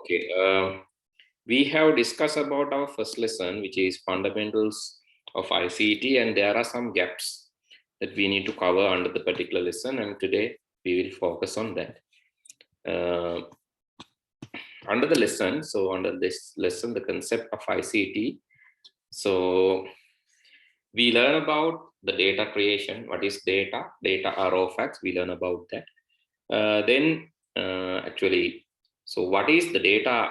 Okay, we have discussed about our first lesson, which is fundamentals of ICT, and there are some gaps that we need to cover under the particular lesson, and today we will focus on that. Under the lesson, so under this lesson, the concept of ICT. So we learn about the data creation. What is data? Data are raw facts. We learn about that. So what is the data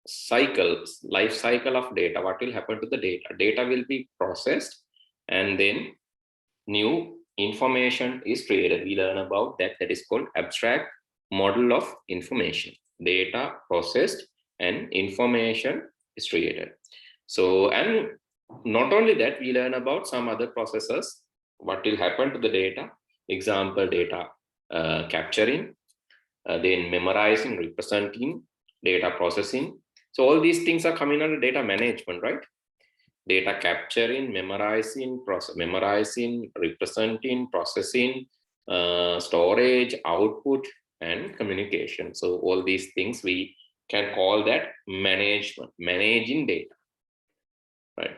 cycle, life cycle of data? What will happen to the data? Data will be processed and then new information is created. We learn about that. That is called abstract model of information. Data processed and information is created. So, and not only that, we learn about some other processes, what will happen to the data. Example, data capturing, then memorizing, representing, data processing. So all these things are coming under data management, right? Data capturing, memorizing, representing, processing, storage, output, and communication. So all these things we can call that management, managing data, right?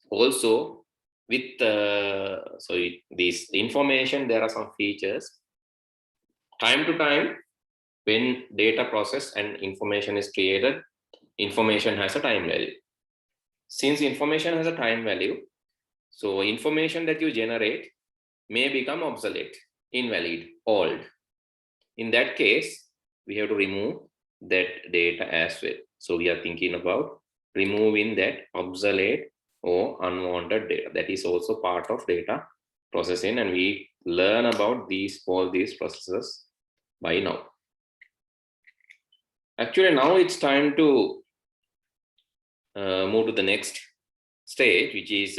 Also with this information, there are some features. Time to time, when data process and information is created, information has a time value. Since information has a time value, so information that you generate may become obsolete, invalid, old. In that case, we have to remove that data as well. So we are thinking about removing that obsolete or unwanted data. That is also part of data processing, and we learn about all these processes by now. Actually, now it's time to move to the next stage, which is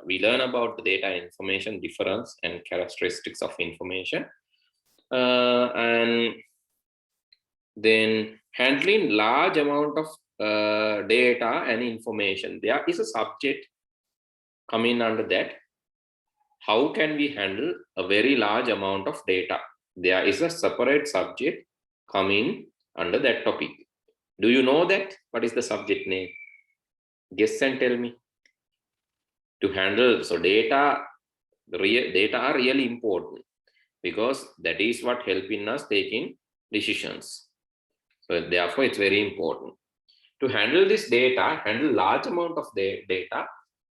we learn about the data information difference and characteristics of information, and then handling large amount of data and information. There is a subject coming under that. How can we handle a very large amount of data? There is a separate subject coming under that topic. Do you know that? What is the subject name? Guess and tell me. To handle, so data are really important because that is what helping us taking decisions. So therefore, it's very important. To handle this data, handle large amount of data,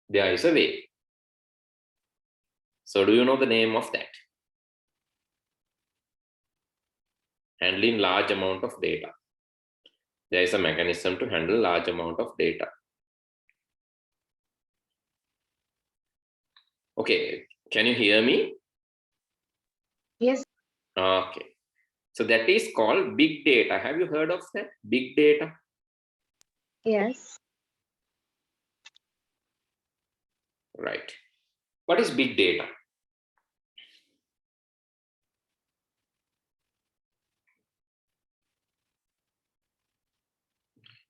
there is a way. So do you know the name of that? Handling large amount of data. There is a mechanism to handle large amount of data. Okay, can you hear me? Yes. Okay. So that is called big data. Have you heard of that? Big data? Yes. Right. What is big data?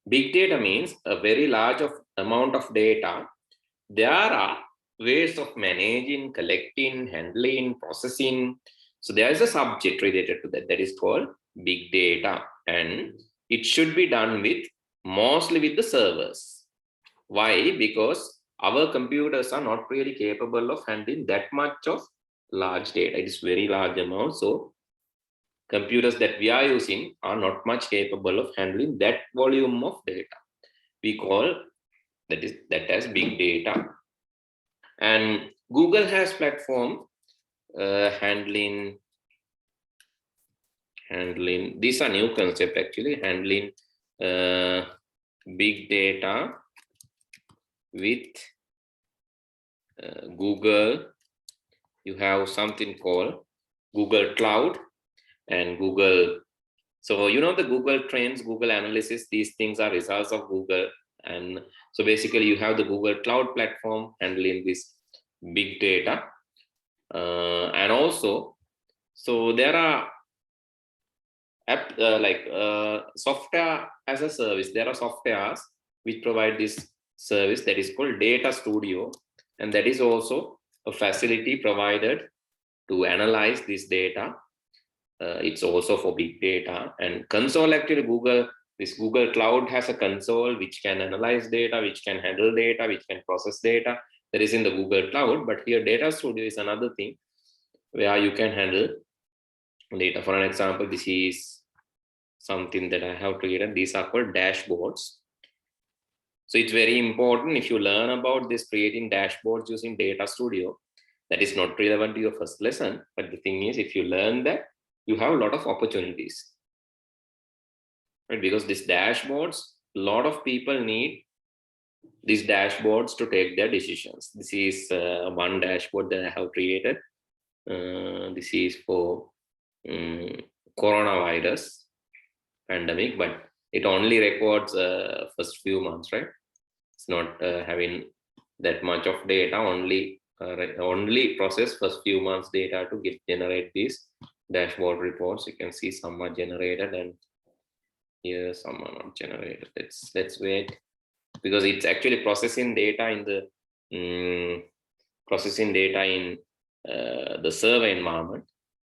Big data means a very large amount of data. There are ways of managing, collecting, handling, processing. So there is a subject related to that is called big data, and it should be done with mostly with the servers. Why? Because our computers are not really capable of handling that much of large data. It is very large amount. So computers that we are using are not much capable of handling that volume of data. We call that as big data. And Google has platform handling. These are new concept actually. Handling big data with Google. You have something called Google Cloud and Google. So you know the Google Trends, Google Analysis. These things are results of Google. And so basically you have the Google Cloud platform handling this big data. And also, so there are software as a service. There are softwares which provide this service that is called Data Studio. And that is also a facility provided to analyze this data It's also for big data. And console, actually this Google Cloud has a console which can analyze data, which can handle data, which can process data. That is in the Google Cloud, but here Data Studio is another thing where you can handle data. For an example, this is something that I have created. These are called dashboards. So it's very important if you learn about this creating dashboards using Data Studio. That is not relevant to your first lesson, but the thing is, if you learn that, you have a lot of opportunities, right? Because these dashboards, a lot of people need these dashboards to take their decisions. This is one dashboard that I have created. This is for coronavirus pandemic, but it only records first few months, right? It's not having that much of data, only process first few months data to generate these dashboard reports. You can see some are generated and here some are not generated. Let's wait, because it's actually processing data in the the server environment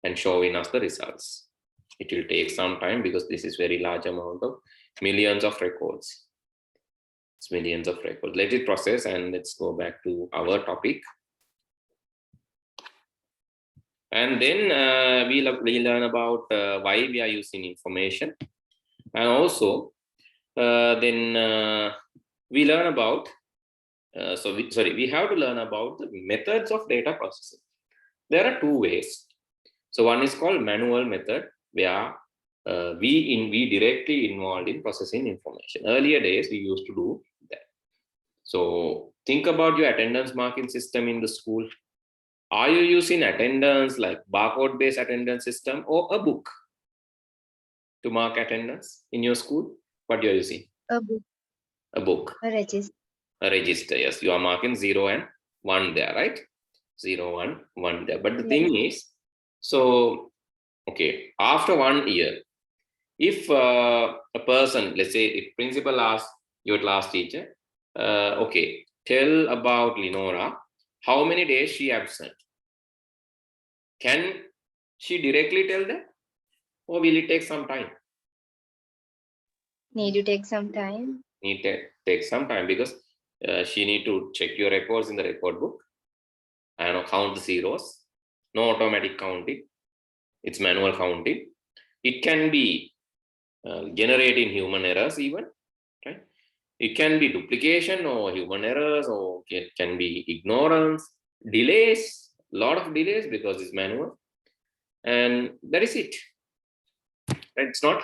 and showing us the results. It will take some time because this is very large amount of millions of records. It's millions of records. Let it process and let's go back to our topic. And then we learn about why we are using information, and also then we learn about we have to learn about the methods of data processing. There are two ways. So one is called manual method, where we directly involved in processing information. Earlier days we used to do that. So think about your attendance marking system in the school. Are you using attendance like barcode based attendance system or a book to mark attendance in your school? What you're using? A book. A book. A register. A register, yes. You are marking 0 and 1 there, right? 0, 1, 1 there. But the thing is, so, okay, after 1 year, if a person, let's say if principal asks your class teacher, okay, tell about Lenora, how many days she absent? Can she directly tell that? Or will it take some time? Need to take some time. Need to take some time because she need to check your records in the record book and count the zeros. No automatic counting. It's manual counting. It can be generating human errors even, right? It can be duplication or human errors, or it can be ignorance, delays, a lot of delays because it's manual. And that is it. It's not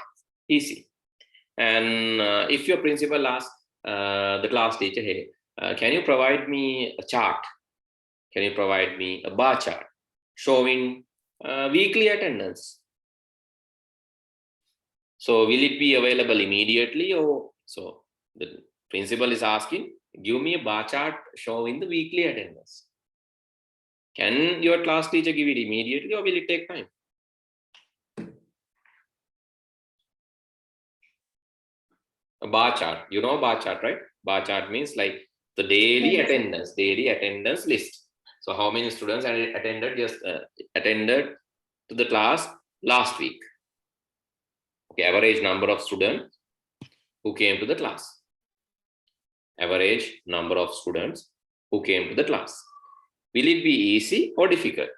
easy. And if your principal asks the class teacher, hey, can you provide me a chart? Can you provide me a bar chart showing weekly attendance? So will it be available immediately? Or so the principal is asking, give me a bar chart showing the weekly attendance. Can your class teacher give it immediately or will it take time? A bar chart, you know bar chart, right? Bar chart means like the daily attendance list. So how many students attended to the class last week? Okay, average number of students who came to the class. Average number of students who came to the class. Will it be easy or difficult?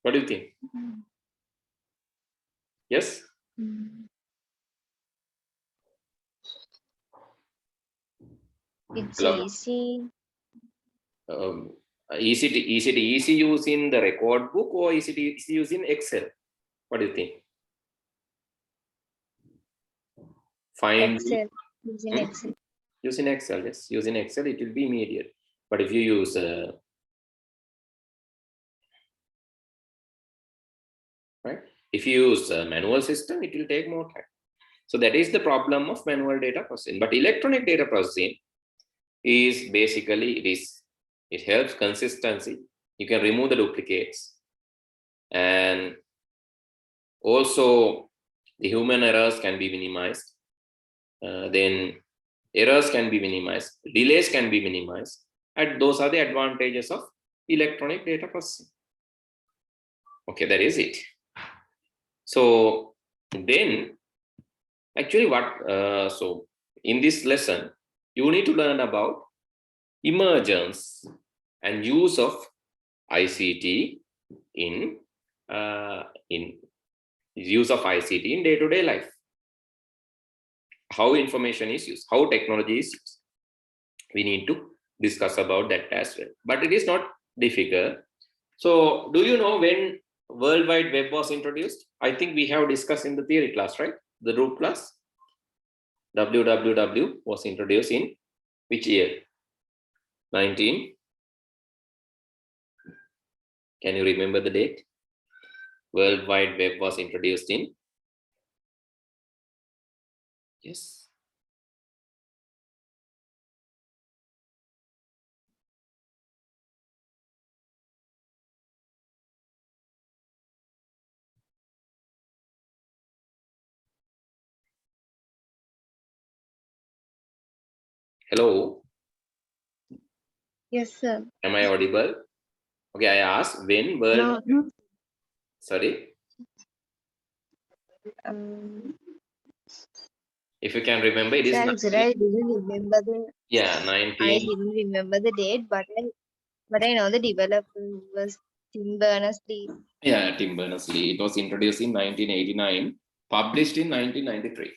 What do you think? Yes? It's Hello? easy. Is it easy using the record book or is it easy using Excel? What do you think? Find Excel. Using Excel. Using Excel, yes. Using Excel, it will be immediate. But if you use right, if you use a manual system, it will take more time. So that is the problem of manual data processing. But electronic data processing is basically it helps consistency. You can remove the duplicates, and also the human errors can be minimized. Then errors can be minimized, delays can be minimized, and those are the advantages of electronic data processing. Okay, that is it. So then actually so in this lesson, you need to learn about emergence and use of ICT in use of ICT in day-to-day life. How information is used, how technology is used. We need to discuss about that as well. But it is not difficult. So do you know when World Wide Web was introduced? I think we have discussed in the theory class, right? The root class. www was introduced in which year? 19. Can you remember the date? World Wide Web was introduced in. Yes. Hello. Yes, sir. Am I audible? Okay, I asked when World. No. Sorry. Um, If you can remember, it is sir, I didn't remember the. yeah, I 19. didn't remember the date, but I know the developer was Tim Berners-Lee. Yeah, Tim Berners-Lee. It was introduced in 1989, published in 1993.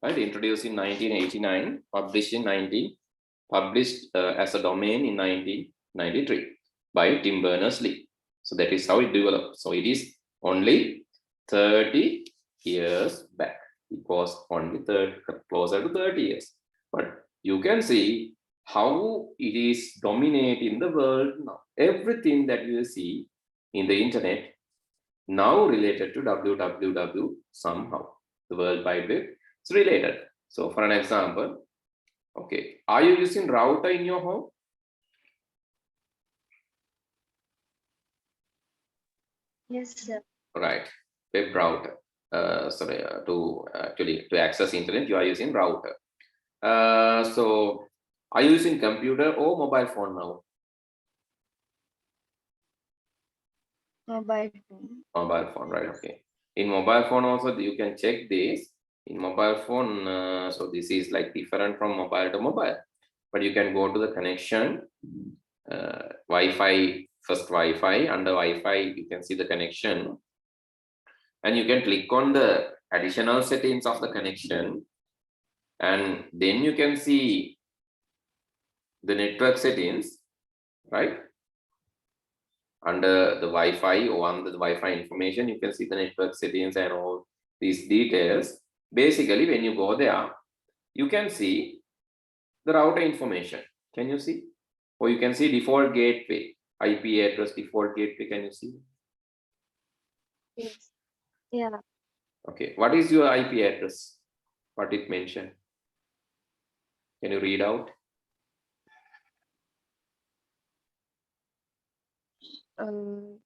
Right, introduced in 1989, published as a domain in 1993 by Tim Berners-Lee. So that is how it developed. So it is only 30 years back. It was only closer to 30 years. But you can see how it is dominating the world now. Everything that you see in the internet now related to www somehow. The World Wide Web is related. So for an example, okay, are you using router in your home? Yes, sir. Right, web router. To access internet, you are using router. So are you using computer or mobile phone now? Mobile phone. Mobile phone, right? Okay. In mobile phone also you can check this. In mobile phone, so this is like different from mobile to mobile. But you can go to the connection, Wi-Fi, first Wi-Fi. Under Wi-Fi, you can see the connection. And you can click on the additional settings of the connection. And then you can see the network settings, right? Under the Wi-Fi or under the Wi-Fi information, you can see the network settings and all these details. Basically, when you go there, you can see the router information. Can you see? Or you can see default gateway, IP address default gateway. Can you see? Yes. Yeah. Okay. What is your IP address? What it mentioned? Can you read out? Something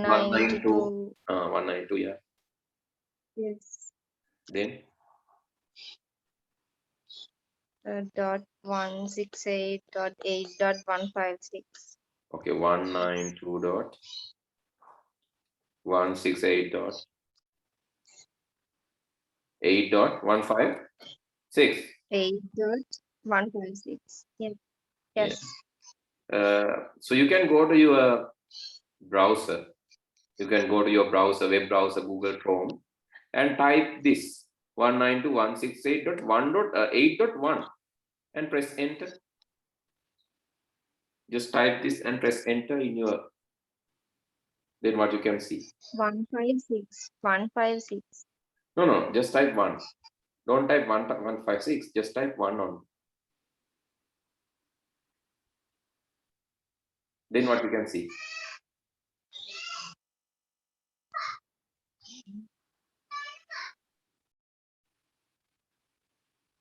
192. 192, yeah. Yes. Then .168.8.156. okay, 192.168.8.156. 8.156. Yes. Yeah. Yes. So you can go to your browser. You can go to your browser, web browser, Google Chrome, and type this 192.168.1.8.1 and press enter. Just type this and press enter in your. Then what you can see? 156. 156. No, just type 1. Don't type 156, just type 1 on. Then what you can see?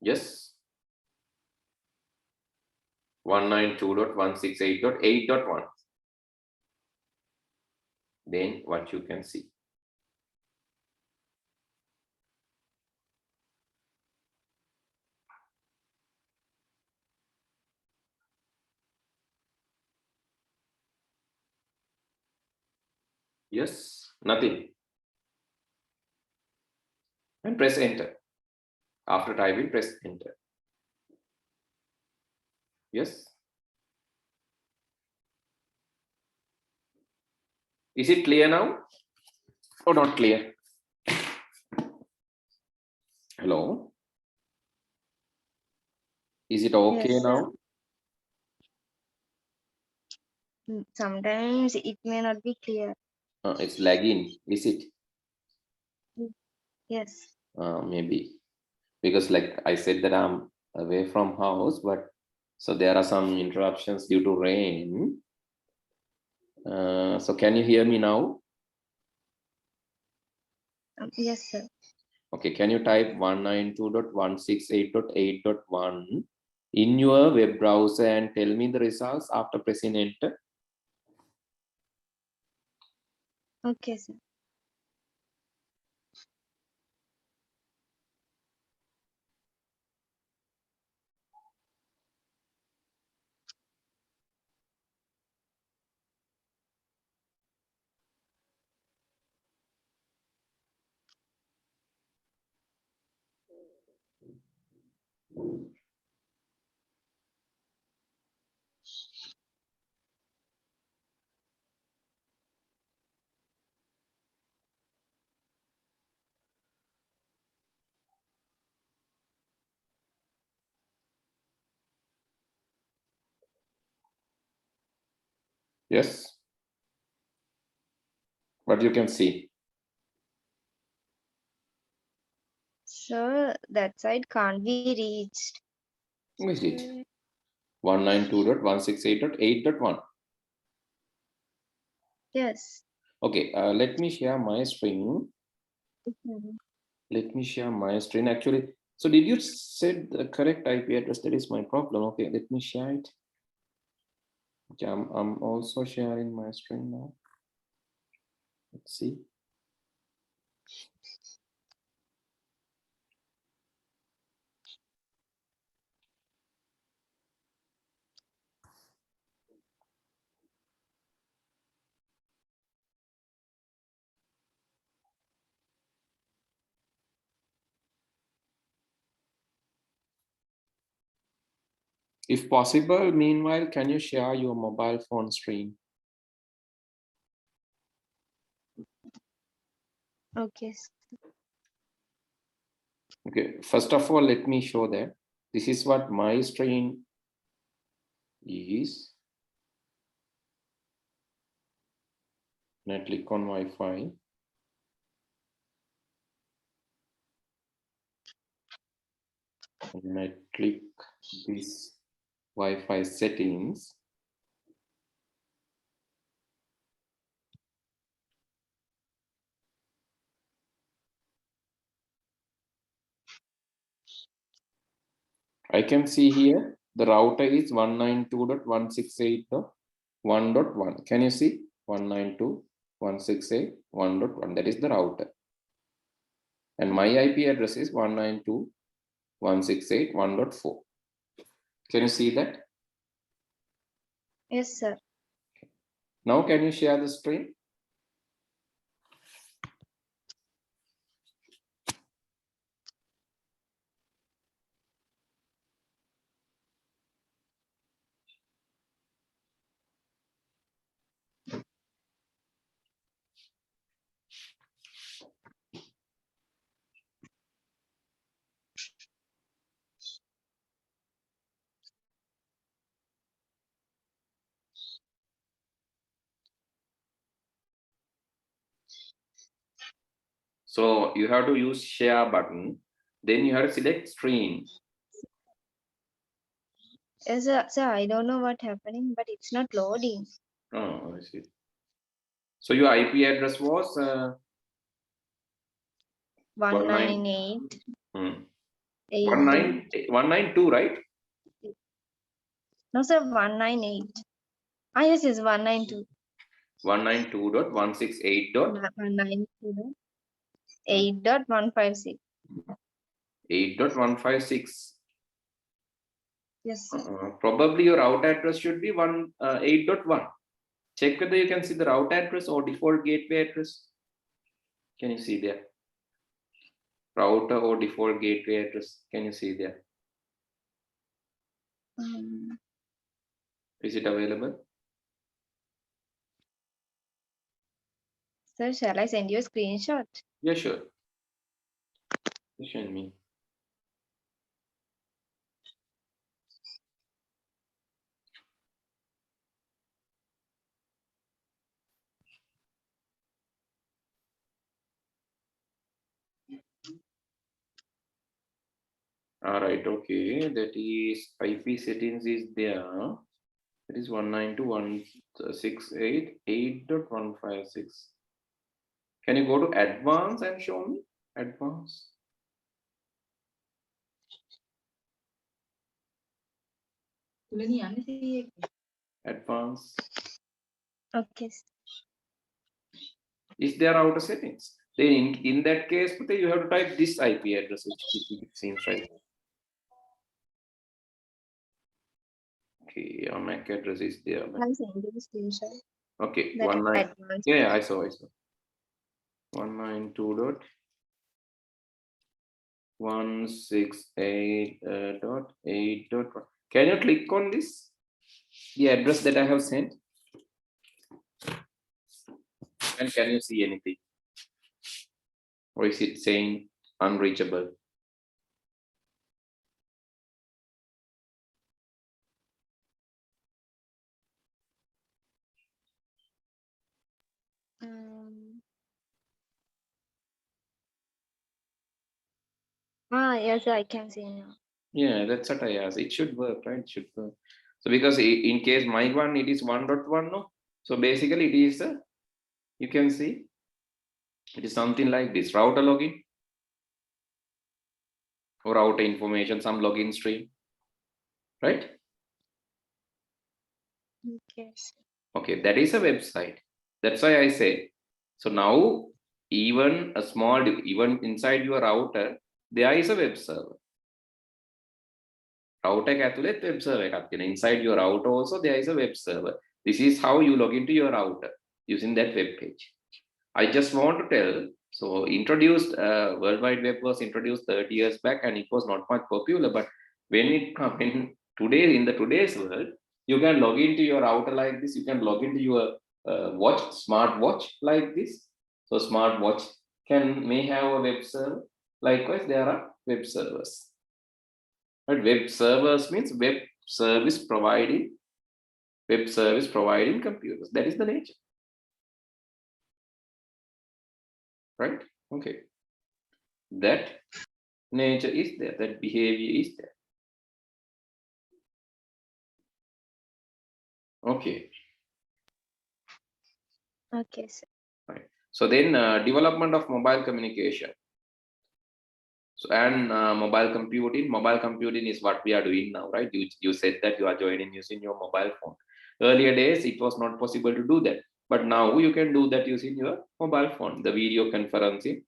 Yes. 192.168.8.1. Then what you can see? Yes, nothing. And press enter. After typing, press enter. Yes. Is it clear now or not clear? Hello. Is it okay Yes, sir. now? Sometimes it may not be clear. It's lagging. Is it? Yes. Maybe because like I said that I'm away from house, but so there are some interruptions due to rain. So can you hear me now? Yes, sir. Okay, can you type 192.168.8.1 in your web browser and tell me the results after pressing enter? Okay, sir. Yes. What you can see. Sir, that side can't be reached. Is it 192.168.8.1? Yes. Okay, let me share my screen. Let me share my screen. Actually, so did you set the correct IP address? That is my problem. Okay, let me share it. Okay, I'm also sharing my screen now. Let's see. If possible, meanwhile, can you share your mobile phone screen? Okay. Okay, first of all, let me show that this is what my screen is. And I click on Wi-Fi. And I click this Wi-Fi settings. I can see here the router is 192.168.1.1. Can you see 192.168.1.1? That is the router. And my IP address is 192.168.1.4. Can you see that? Yes, sir. Now can you share the screen? So you have to use share button. Then you have to select screen. Yes, sir. Sir, I don't know what happening, but it's not loading. Oh, I see. So your IP address was 198. 192, right? No, sir, 198. Ah, yes, yes, 192. 192.168.8.156. 198.156. Yes, sir. Probably your route address should be 8.1. Check whether you can see the route address or default gateway address. Can you see there? Router or default gateway address. Can you see there? Is it available? Sir, shall I send you a screenshot? Yeah, sure. Show me. All right, okay. That is IP settings is there. That is 192.168.8.156. Can you go to advanced and show me? Advanced. Advanced. Okay. Is there router settings? Then in that case, you have to type this IP address, which it seems right. Okay, your MAC address is there. I'll send you the screenshot. Okay, That 19. advanced. Yeah, I saw. 192.168.8.1. Can you click on this? The address that I have sent. And can you see anything? Or is it saying unreachable? Yes, I can see now. Yeah, that's what I asked. It should work, right? It should work. So because in case my one, it is 1.1, no? So basically it is, you can see, it is something like this, router login or router information, some login stream, right? Okay. Okay, that is a website. That's why I say, so now even a small, even inside your router, there is a web server. Router ඇතුළෙත් web server එකක් තියෙනවා. Inside your router also there is a web server. This is how you log into your router using that web page. I just want to tell, so introduced, World Wide Web was introduced 30 years back and it was not much popular, but when it comes in today, in the today's world, you can log into your router like this, you can log into your watch, smart watch like this. So smart watch may have a web server. Likewise, there are web servers. But web servers means web service providing computers. That is the nature. Right? Okay. That nature is there, that behavior is there. Okay. Okay, sir. Right. So then development of mobile communication. So and mobile computing is what we are doing now, right? You said that you are joining using your mobile phone. Earlier days it was not possible to do that, but now you can do that using your mobile phone. The video conferencing,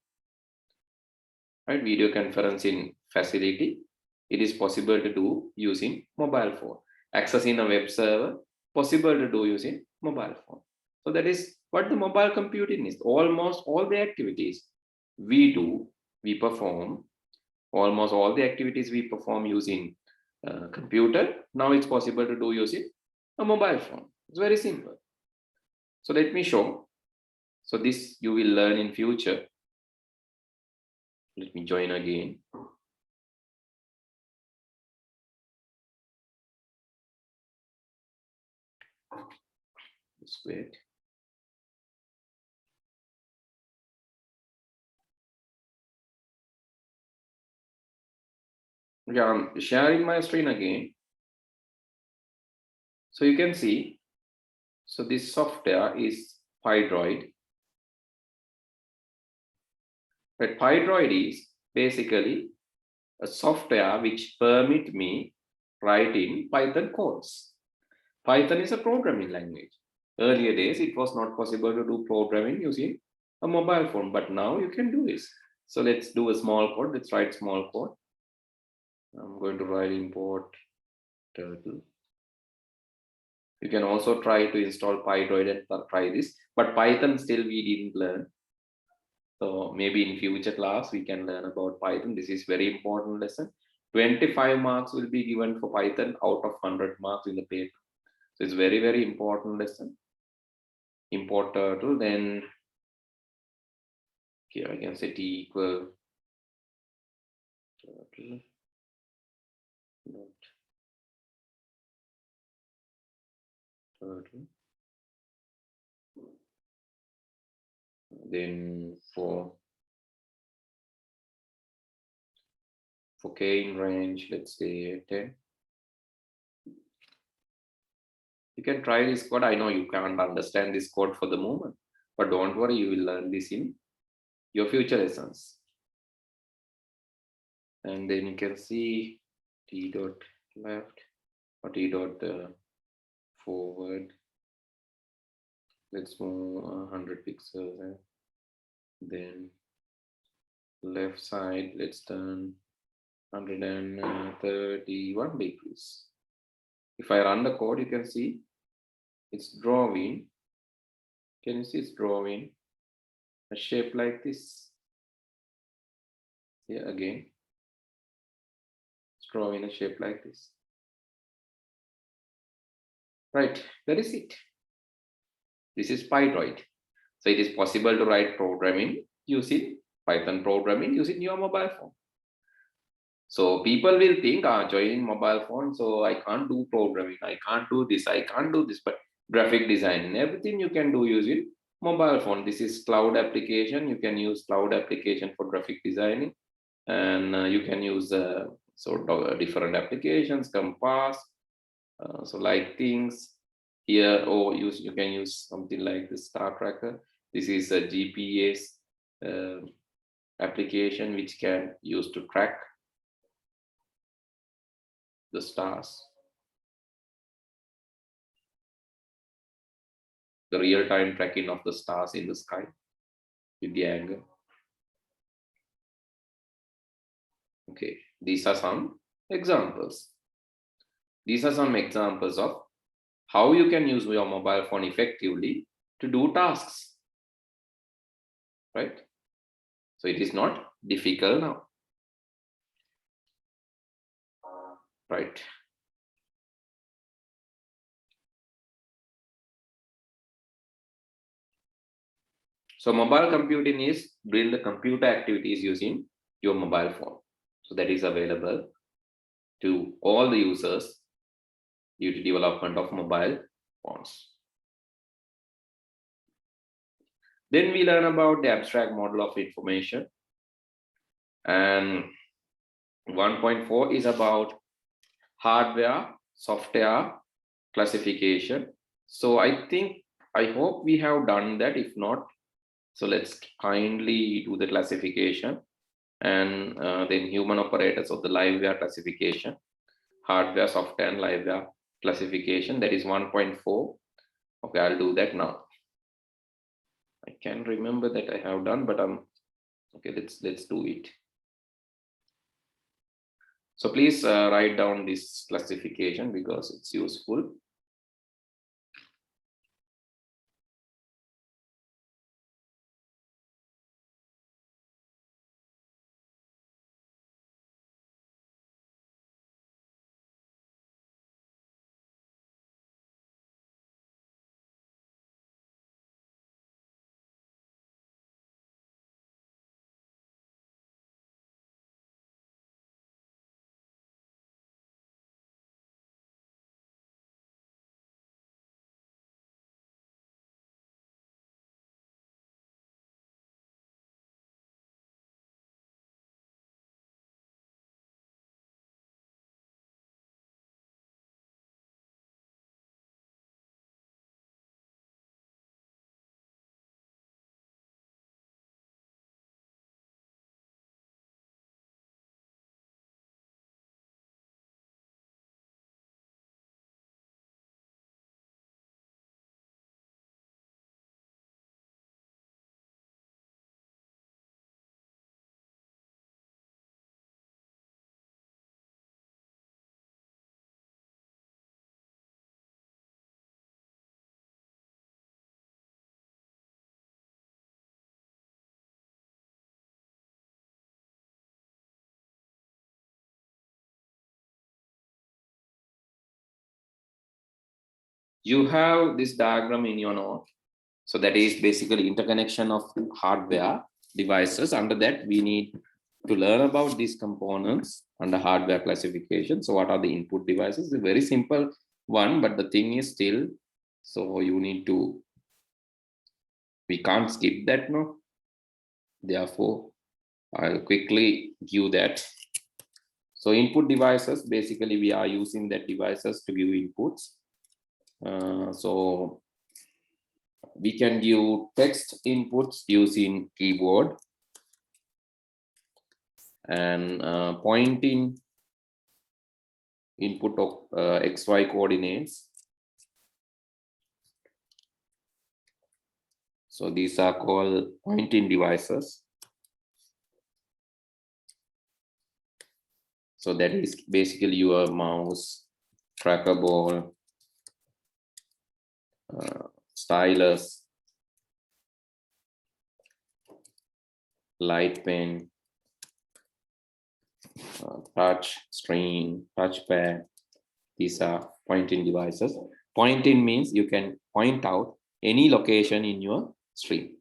right? Video conferencing facility, it is possible to do using mobile phone. Accessing a web server, possible to do using mobile phone. So that is what the mobile computing is. Almost all the activities we perform, almost all the activities we perform using computer, now it's possible to do using a mobile phone. It's very simple. So let me show. So this you will learn in future. Let me join again. Just wait. Yeah, I'm sharing my screen again. So you can see, so this software is Pydroid. But Pydroid is basically a software which permit me writing Python codes. Python is a programming language. Earlier days, it was not possible to do programming using a mobile phone, but now you can do this. So let's do a small code. Let's write small code. I'm going to write import turtle. You can also try to install PyDroid and try this, but Python still we didn't learn. So maybe in future class we can learn about Python. This is very important lesson. 25 marks will be given for Python out of 100 marks in the paper. So it's very, very important lesson. Import turtle, then here I can say T equal turtle dot turtle. Then for k in range, let's say 10. You can try this code. I know you can't understand this code for the moment, but don't worry, you will learn this in your future lessons. And then you can see T dot left or T dot forward. Let's move 100 pixels. Then left side, let's turn 131 degrees. If I run the code, you can see it's drawing. Can you see it's drawing a shape like this? Here again, it's drawing a shape like this. Right, that is it. This is PyDroid. So it is possible to write programming using Python programming using your mobile phone. So people will think, joining mobile phone, so I can't do programming, I can't do this, I can't do this, but graphic design, everything you can do using mobile phone. This is cloud application. You can use cloud application for graphic designing, and you can use sort of different applications, compass, so like things here, or you can use something like the star tracker. This is a GPS application which can use to track the stars, the real-time tracking of the stars in the sky with the angle. Okay, these are some examples. These are some examples of how you can use your mobile phone effectively to do tasks, right? So it is not difficult now, right? So mobile computing is doing the computer activities using your mobile phone. So that is available to all the users due to development of mobile phones. Then we learn about the abstract model of information. And 1.4 is about hardware, software classification. So I hope we have done that. If not, so let's kindly do the classification, and then human operators of the liveware classification, hardware, software, and liveware classification. That is 1.4. Okay, I'll do that now. I can remember that I have done, but okay. Let's do it. So please write down this classification because it's useful. you have this diagram in your note. So that is basically interconnection of hardware devices. Under that, we need to learn about these components under hardware classification. So what are the input devices? A very simple one, but the thing is still, so you need to, we can't skip that now. Therefore, I'll quickly give that. So input devices, basically we are using that devices to give inputs. So we can give text inputs using keyboard and pointing input of XY coordinates. So these are called pointing devices. So that is basically your mouse, tracker ball, stylus, light pen, touch screen, touchpad. These are pointing devices. Pointing means you can point out any location in your screen.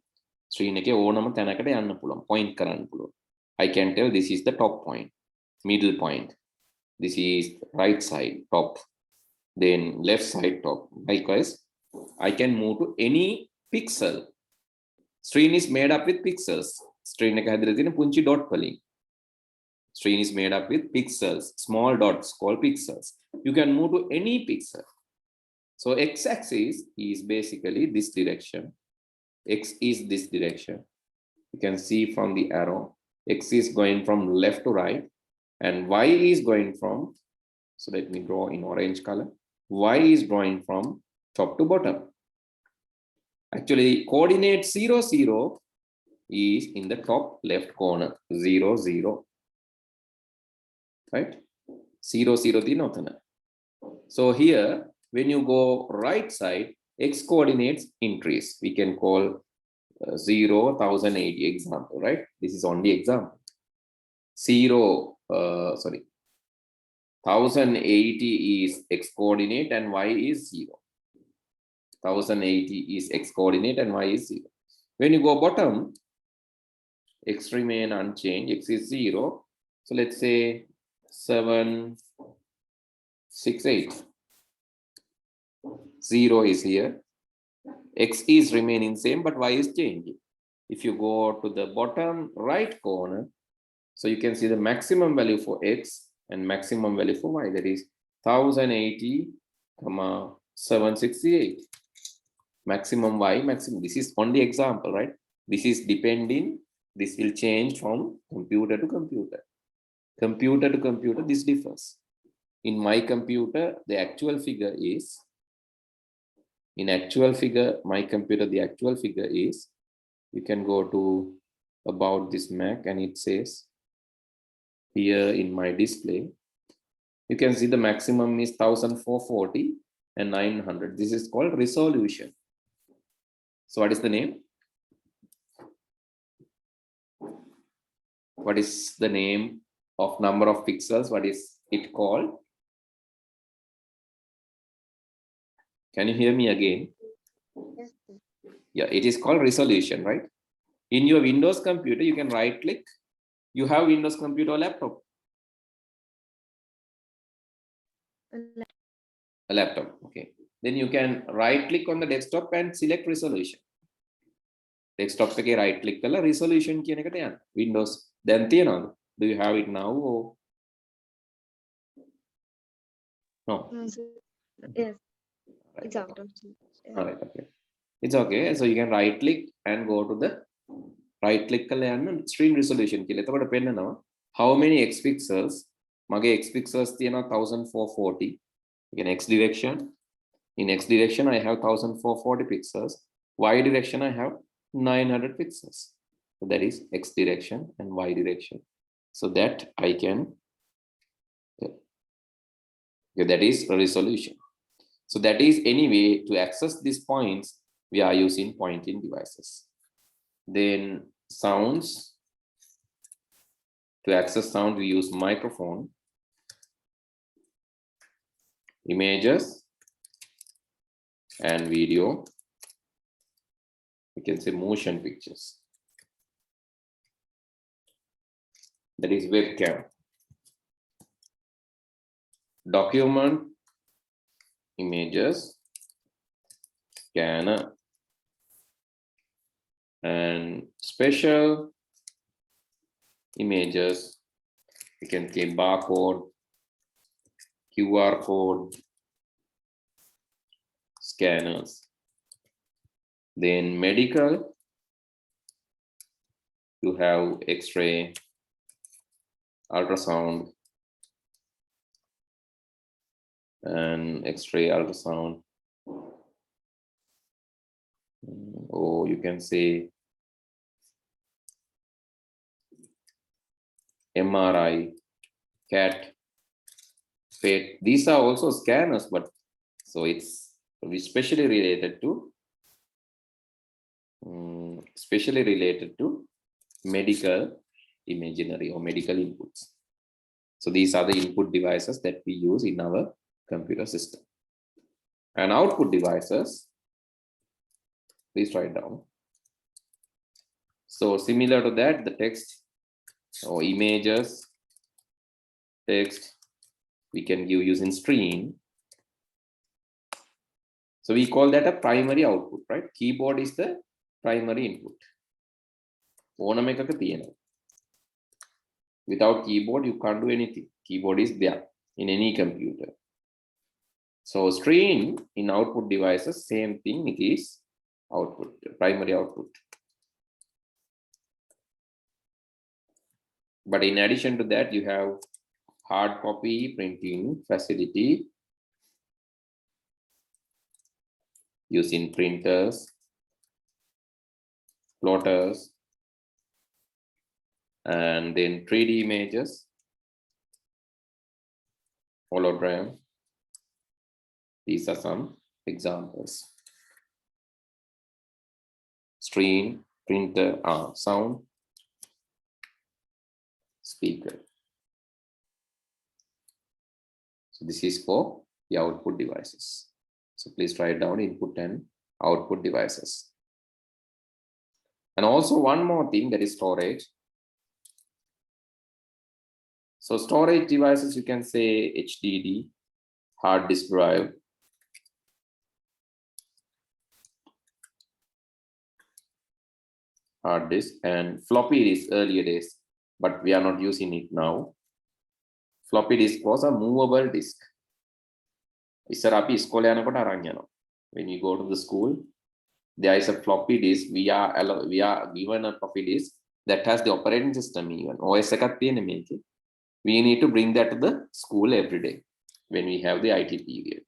Screen එක ඕනම තැනකට යන්න පුළුවන්. Point කරන්න පුළුවන්. I can tell this is the top point, middle point. This is right side top, then left side top. Likewise, I can move to any pixel. Screen is made up with pixels. Screen එක හැදලා තියෙන පුංචි dot වලින්. Screen is made up with pixels, small dots called pixels. You can move to any pixel. So x-axis is basically this direction. X is this direction. You can see from the arrow. X is going from left to right, and Y is going from, so let me draw in orange color. Y is drawing from top to bottom. Actually, coordinate 0, 0 is in the top left corner, 0, 0. Right? 0, 0 the. So here, when you go right side, x coordinates increase. We can call 0, 1080 example, right? This is only example. 1080 is x coordinate and y is 0. 1080 is x coordinate and y is 0. When you go bottom, x remain unchanged, x is 0. So let's say 768. 0 is here. X is remaining same, but y is changing. If you go to the bottom right corner, so you can see the maximum value for x and maximum value for y. That is 1080, 768. Maximum y, maximum. This is only example, right? This is depending. This will change from computer to computer. Computer to computer, this differs. In my computer, the actual figure is, in actual figure, my computer, the actual figure is, you can go to about this Mac and it says here in my display, you can see the maximum is 1440 and 900. This is called resolution. So what is the name? What is the name of number of pixels? What is it called? Can you hear me again? Yes. Yeah, it is called resolution, right? In your Windows computer, you can right click. You have Windows computer or laptop? A laptop, okay. Then you can right click on the desktop and select resolution. Desktop එකේ right click කරලා resolution කියන එකට යන්න. Windows දැන් තියනවද? Do you have it now or no? Yes. It's out of. All right, okay. It's okay. So you can right click and go to the right click කරලා යන්න screen resolution කියලා. එතකොට පෙන්නනවා how many x pixels. මගේ x pixels තියෙනවා 1440. In x direction. In x direction I have 1440 pixels. Y direction I have 900 pixels. So that is x direction and y direction. So that I can, okay, that is a resolution. So that is any way to access these points, we are using pointing devices. Then sounds, to access sound we use microphone. Images, and video. We can say motion pictures. That is webcam. Document, images, scanner, and special images. We can say barcode, QR code, scanners. Then medical, you have X-ray, ultrasound, and X-ray, ultrasound. Or you can say MRI, CAT, PET. These are also scanners, but so it's especially related to medical imaginary or medical inputs. So these are the input devices that we use in our computer system. And output devices, please write down. So similar to that, the text or images, text, we can give using screen. So we call that a primary output, right? Keyboard is the primary input. Without keyboard, you can't do anything. Keyboard is there in any computer. So screen in output devices, same thing, it is output, primary output. But in addition to that, you have hard copy printing facility using printers, plotters, and then 3D images, hologram. These are some examples. Screen, printer, sound, speaker. So this is for the output devices. So please write down input and output devices. And also one more thing, that is storage. So storage devices, you can say HDD, hard disk drive, hard disk, and floppy disk earlier days, but we are not using it now. Floppy disk was a movable disk. When you go to the school, there is a floppy disk. We are given a floppy disk that has the operating system even. OS we need to bring that to the school every day when we have the IT period.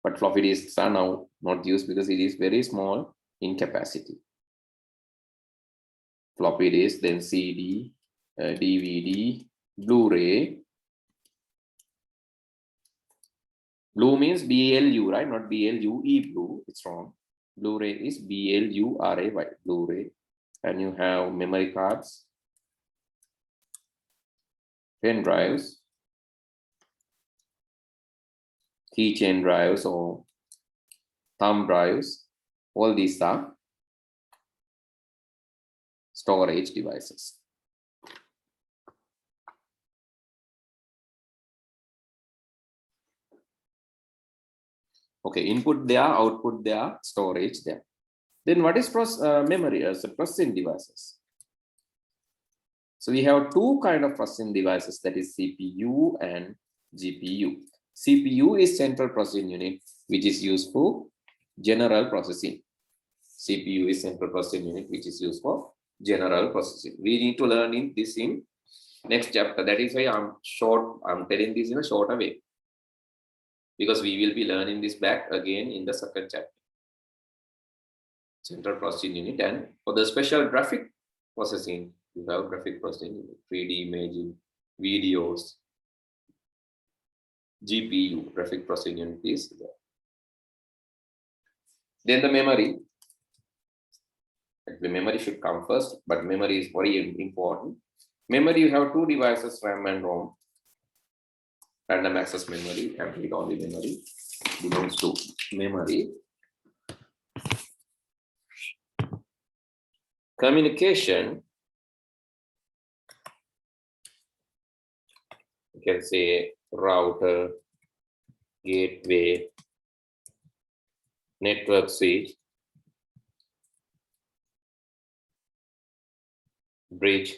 But floppy disks are now not used because it is very small in capacity. Floppy disk, then CD, DVD, Blu-ray. Blue means BLU, right? Not BLUE, blue. It's wrong. Blu-ray is BLURAY, Blu-ray. And you have memory cards, pen drives, keychain drives or thumb drives. All these are storage devices. Okay, input there, output there, storage there. Then what is memory as a processing devices? So we have two kind of processing devices, that is CPU and GPU. CPU is central processing unit, which is used for general processing. CPU is central processing unit, which is used for general processing. We need to learn this in next chapter. That is why I'm telling this in a shorter way, because we will be learning this back again in the second chapter. Central processing unit, and for the special graphic processing, you have graphic processing unit, 3D imaging, videos, GPU, graphic processing unit is there. Then the memory. The memory should come first, but memory is very important. Memory, you have two devices, RAM and ROM. Random access memory and read-only memory belongs to memory. Communication, you can say router, gateway, network switch, bridge,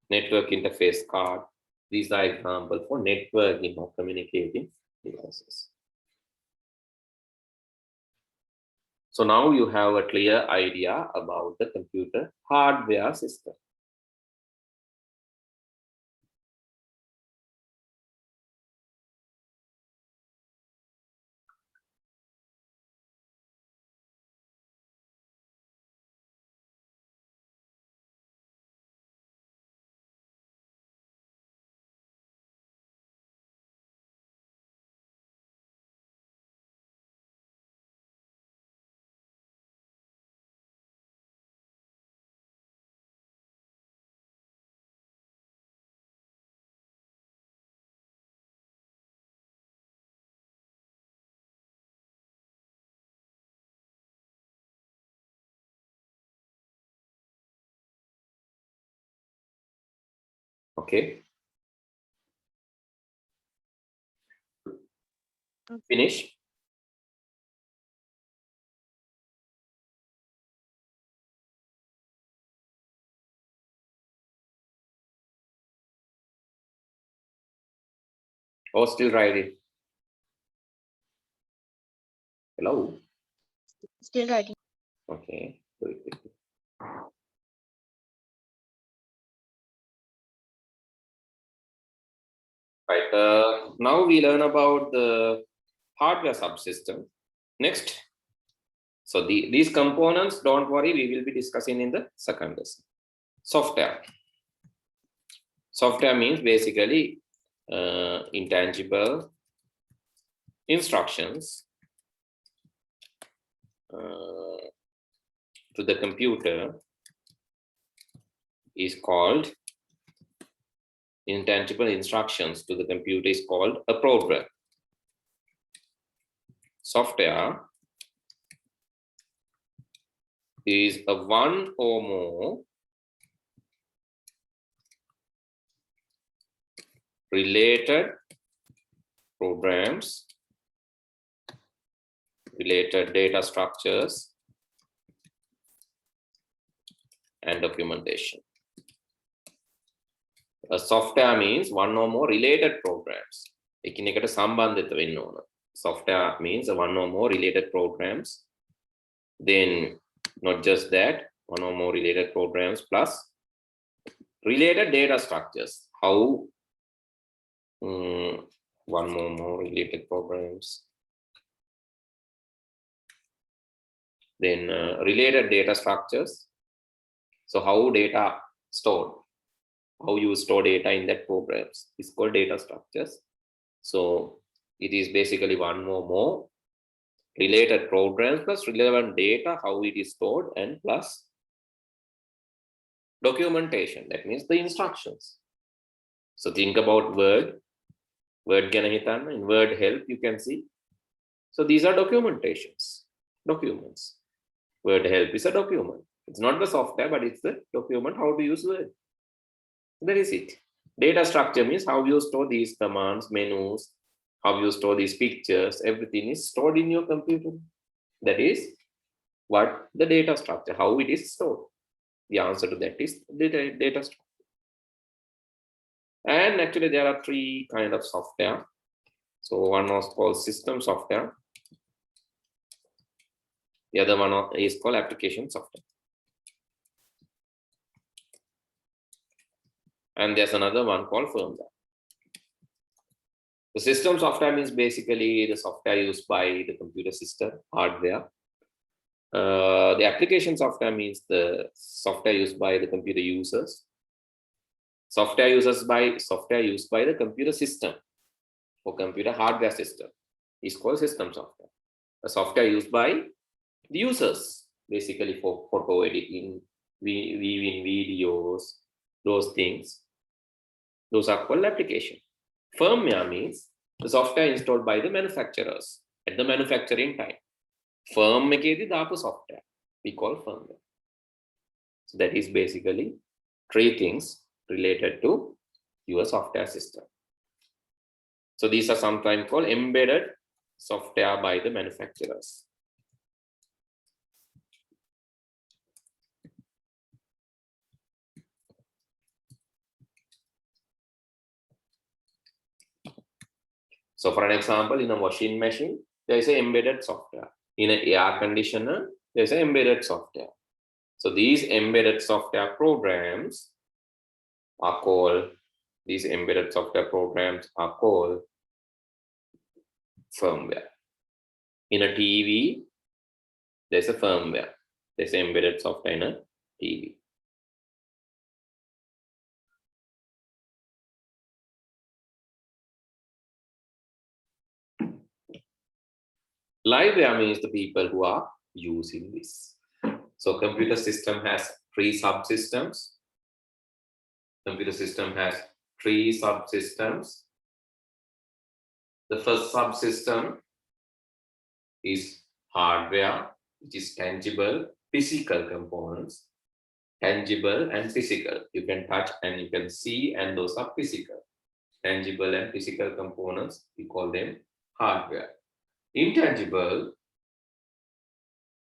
network interface card. These are examples for networking or communicating devices. So now you have a clear idea about the computer hardware system. Okay. Finish. Or still writing? Hello? Still writing. Okay. Very good. Right. Now we learn about the hardware subsystem. Next. So these components, don't worry, we will be discussing in the second lesson. Software. Software means basically intangible instructions to the computer is called intangible instructions to the computer is called a program. Software is a one or more related programs, related data structures, and documentation. A software means one or more related programs. එකිනෙකට සම්බන්ධිත වෙන්න ඕන. Software means one or more related programs. Then not just that, one or more related programs plus related data structures. How one or more related programs. Then related data structures. So how data stored, how you store data in that programs is called data structures. So it is basically one or more related programs plus relevant data, how it is stored, and plus documentation. That means the instructions. So think about Word ගැන හිතන්න. In Word help you can see. So these are documentations, documents. Word help is a document. It's not the software, but it's the document how to use Word. That is it. Data structure means how you store these commands, menus, how you store these pictures, everything is stored in your computer. That is what the data structure, how it is stored. The answer to that is the data structure. And actually there are three kinds of software. So one was called system software. The other one is called application software. And there's another one called firmware. The system software means basically the software used by the computer system, hardware. The application software means the software used by the computer users. Software used by the computer system or computer hardware system is called system software. The software used by the users, basically for photo editing, viewing videos, those things. Those are called application. Firmware means the software installed by the manufacturers at the manufacturing time. firm ekedi daapu software we call firmware. So that is basically 3 things related to your software system. So these are sometimes called embedded software by the manufacturers. So for an example, in a washing machine, there is an embedded software. In an air conditioner, there is an embedded software. So these embedded software programs are called, firmware. In a TV, there's a firmware. There's embedded software in a TV. Liveware means the people who are using this. So computer system has 3 subsystems. Computer system has 3 subsystems. The first subsystem is hardware, which is tangible, physical components. Tangible and physical. You can touch and you can see, and those are physical. Tangible and physical components, we call them hardware. Intangible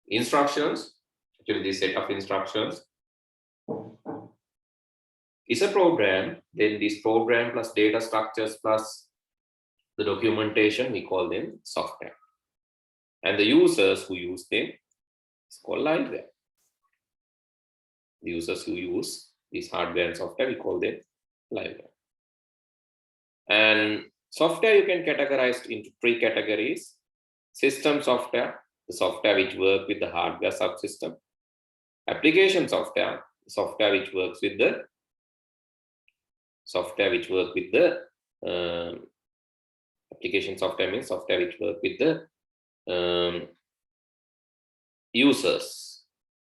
instructions, actually this set of instructions is a program. Then this program plus data structures plus the documentation, we call them software. And the users who use them is called liveware. The users who use this hardware and software, we call them liveware. And software you can categorize into 3 categories. System software, the software which works with the hardware subsystem. Application software, software which works with the application software means software which works with the users.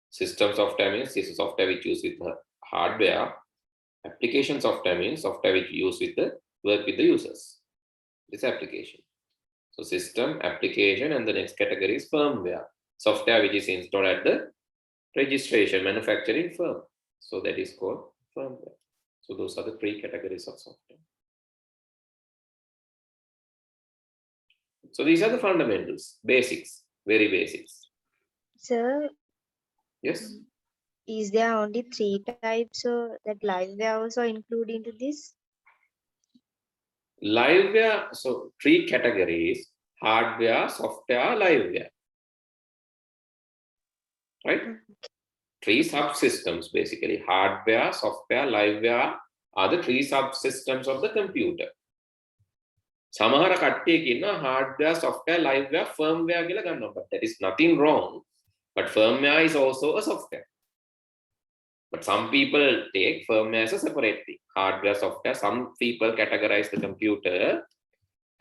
System software means this is software which uses with the hardware. Application software means software which use with the work with the users. This application. So system, application, and the next category is firmware. Software which is installed at the registration manufacturing firm. So that is called firmware. So those are the 3 categories of software. So these are the fundamentals, basics, very basics. Sir, Yes. is there only 3 types, so that liveware also include into this? Liveware, so 3 categories: hardware, software, liveware. Right? 3 subsystems basically: hardware, software, liveware are the 3 subsystems of the computer. සමහර කට්ටියක ඉන්න hardware, software, liveware, firmware කියලා ගන්නවා. But that is nothing wrong. But firmware is also a software. But some people take firmware as a separate thing. Hardware, software. Some people categorize the computer.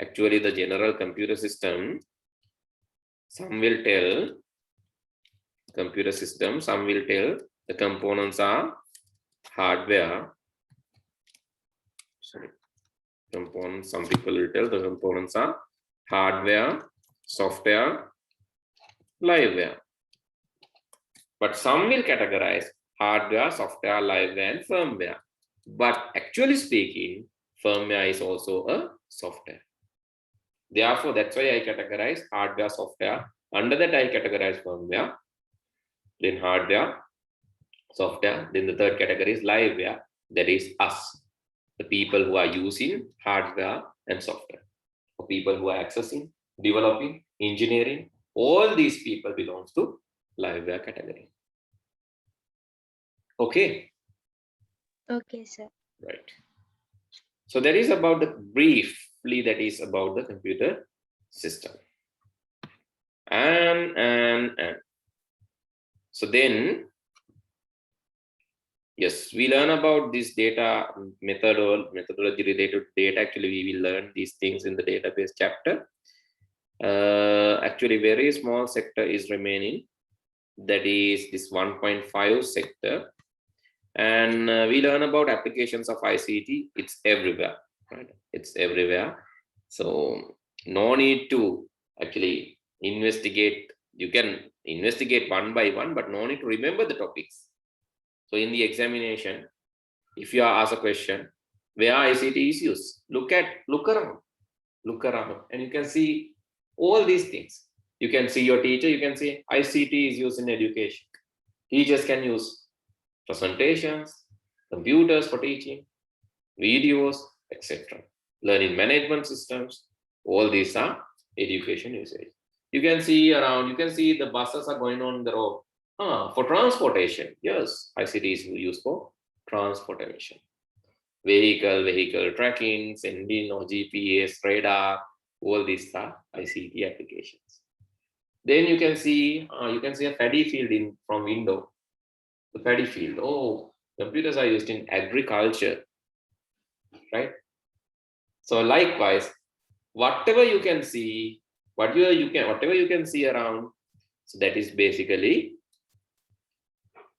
Actually, the general computer system, some will tell computer system, some will tell the components are hardware. Sorry. Components, some people will tell the components are hardware, software, liveware. But some will categorize hardware, software, liveware, and firmware. But actually speaking, firmware is also a software. Therefore, that's why I categorize hardware, software. Under that, I categorize firmware, then hardware, software. Then the third category is liveware. That is us, the people who are using hardware and software, or people who are accessing, developing, engineering. All these people belongs to liveware category. Okay. Okay, sir. Right. So that is about the briefly, that is about the computer system. And so then, yes, we learn about this data methodology related to data. Actually, we will learn these things in the database chapter. Actually, very small sector is remaining. That is this 1.5 sector. And we learn about applications of ICT. It's everywhere, right? It's everywhere. So no need to actually investigate You can investigate one by one, but no need to remember the topics. So in the examination, if you are asked a question, where ICT is used, look around, and you can see all these things. You can see your teacher, you can see ICT is used in education. Teachers can use presentations, computers for teaching, videos, etc. Learning management systems, all these are education usage. You can see around, you can see the buses are going on the road. For transportation, yes, ICT is used for transportation. Vehicle tracking, sending or GPS, radar, all these are ICT applications. Then you can see a paddy field from window. The paddy field. Oh, computers are used in agriculture, right? So likewise, whatever you can see, whatever you can see around, so that is basically,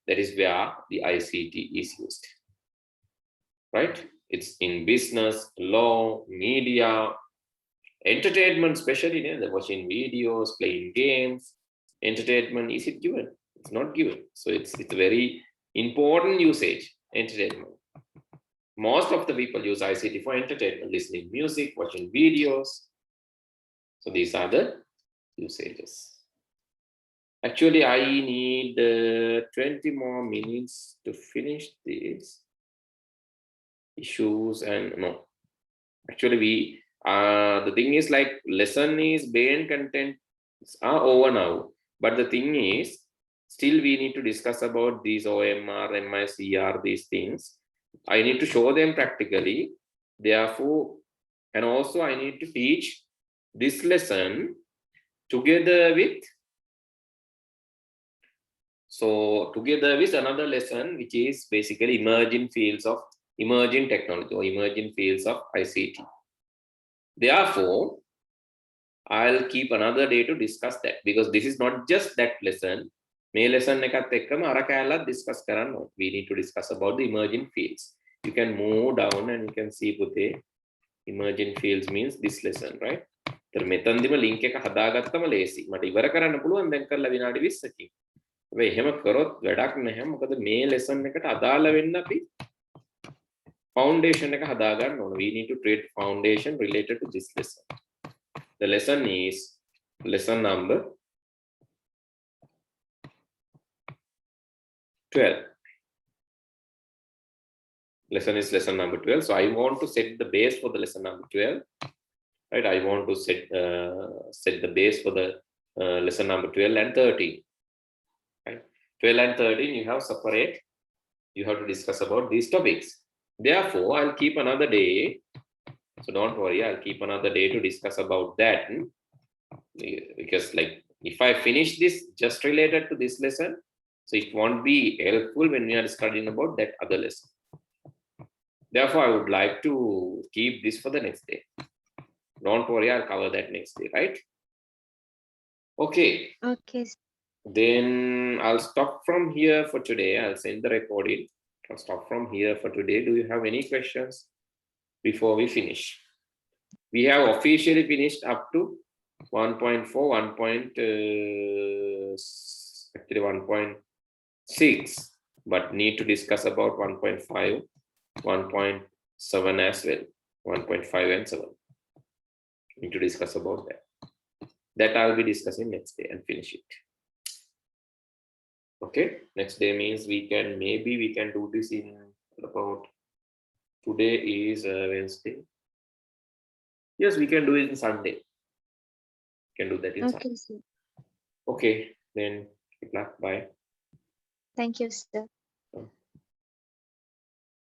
that is where the ICT is used, right? It's in business, law, media, entertainment, especially watching videos, playing games. Entertainment, is it given? It's not given. So it's a very important usage, entertainment. Most of the people use ICT for entertainment, listening music, watching videos. So these are the usages. Actually, I need 20 more minutes to finish these issues. And no, actually the thing is, like, lesson is main content are over now, but the thing is, still we need to discuss about these OMR, MICR, these things. I need to show them practically, therefore, and also I need to teach this lesson together with another lesson, which is basically emerging technology or emerging fields of ICT. Therefore, I'll keep another day to discuss that, because this is not just that lesson. May lesson discuss karan. We need to discuss about the emerging fields. You can move down and you can see puthe emerging fields means this lesson, right? तर මෙතනදිම link එක හදාගත්තම ලේසි. මට ඉවර කරන්න පුළුවන් දැන් කරලා විනාඩි 20කින්. හැබැයි එහෙම කරොත් වැඩක් නැහැ. මොකද මේ lesson එකට අදාළ වෙන්න අපි foundation එක හදාගන්න ඕන. We need to create foundation related to this lesson. The lesson is lesson number 12. Lesson is lesson number 12. So I want to set the base for the lesson number 12. Right? I want to set the base for the lesson number 12 and 13. Right? 12 and 13, you have separate. You have to discuss about these topics. Therefore, I'll keep another day. So don't worry, I'll keep another day to discuss about that. Because, like, if I finish this just related to this lesson, so it won't be helpful when we are studying about that other lesson. Therefore, I would like to keep this for the next day. Don't worry, I'll cover that next day, right? Okay. Okay. Then I'll stop from here for today. I'll send the recording. I'll stop from here for today. Do you have any questions before we finish? We have officially finished up to 1.4, 1.6, but need to discuss about 1.5, 1.7 as well, 1.5 and 7. Need to discuss about that. That I'll be discussing next day and finish it. Okay, next day means maybe we can do this in about, today is Wednesday. Yes, we can do it in Sunday. We can do that in Sunday. Sir. Okay, then good luck. Bye. Thank you, sir.